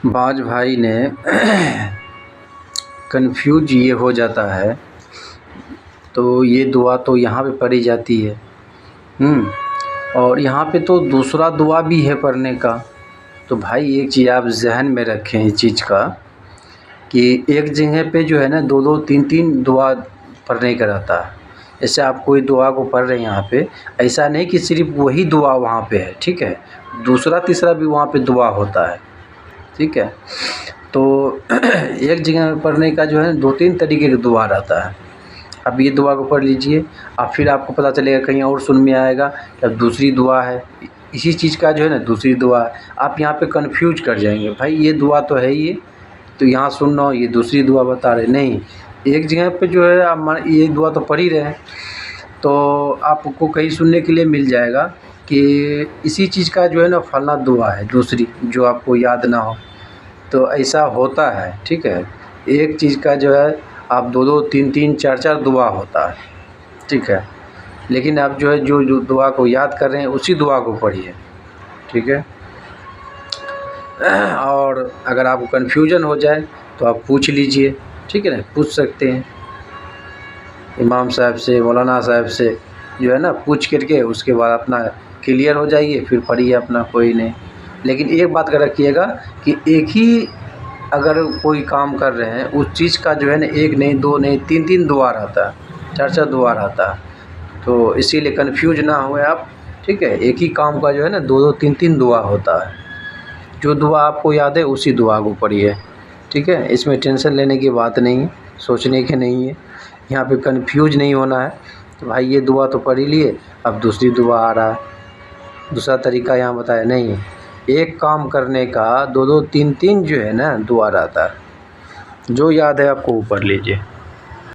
बाज भाई ने कन्फ्यूज ये हो जाता है, तो ये दुआ तो यहाँ पे पढ़ी जाती है। और यहाँ पे तो दूसरा दुआ भी है पढ़ने का। तो भाई एक चीज़ आप जहन में रखें इस चीज़ का कि एक जगह पे जो है ना दो दो तीन तीन दुआ पढ़ने का रहता है। जैसे आप कोई दुआ को पढ़ रहे हैं यहाँ पे, ऐसा नहीं कि सिर्फ वही दुआ वहाँ पे है, ठीक है, दूसरा तीसरा भी वहाँ पे दुआ होता है, ठीक है। तो एक जगह पढ़ने का जो है दो तीन तरीके का दुआ रहता है। अब ये दुआ को पढ़ लीजिए, अब फिर आपको पता चलेगा कहीं और सुन में आएगा कि अब दूसरी दुआ है, इसी चीज़ का जो है ना दूसरी दुआ है। आप यहाँ पे कंफ्यूज कर जाएंगे, भाई ये दुआ तो है ये, तो यहाँ सुन रहा हूँ ये दूसरी दुआ बता रहे। नहीं, एक जगह पे जो है आप ये दुआ तो पढ़ ही रहे हैं, तो आपको कहीं सुनने के लिए मिल जाएगा कि इसी चीज़ का जो है ना फलना दुआ है दूसरी, जो आपको याद ना हो। तो ऐसा होता है, ठीक है। एक चीज़ का जो है आप दो दो तीन तीन चार चार दुआ होता है, ठीक है। लेकिन आप जो है जो दुआ को याद कर रहे हैं उसी दुआ को पढ़िए, ठीक है। और अगर आपको कन्फ्यूजन हो जाए तो आप पूछ लीजिए, ठीक है ना, पूछ सकते हैं इमाम साहब से, मौलाना साहब से, जो है ना पूछ करके उसके बाद अपना क्लियर हो जाइए, फिर पढ़िए अपना, कोई नहीं। लेकिन एक बात का रखिएगा कि एक ही अगर कोई काम कर रहे हैं उस चीज़ का जो है ना एक नहीं दो नहीं तीन तीन दुआ रहता है, चार चार दुआ रहता है। तो इसीलिए कन्फ्यूज ना हुए आप, ठीक है। एक ही काम का जो है ना दो दो तीन तीन दुआ होता है। जो दुआ आपको याद है उसी दुआ को पढ़िए, ठीक है। इसमें टेंशन लेने की बात नहीं है, सोचने की नहीं है, यहाँ पे कन्फ्यूज नहीं होना है। तो भाई ये दुआ तो पढ़ ही लिए, अब दूसरी दुआ आ रहा है, दूसरा तरीका यहाँ बताया नहीं है। एक काम करने का दो दो तीन तीन जो है ना दुआ रहता है। जो याद है आपको वो पढ़ लीजिए।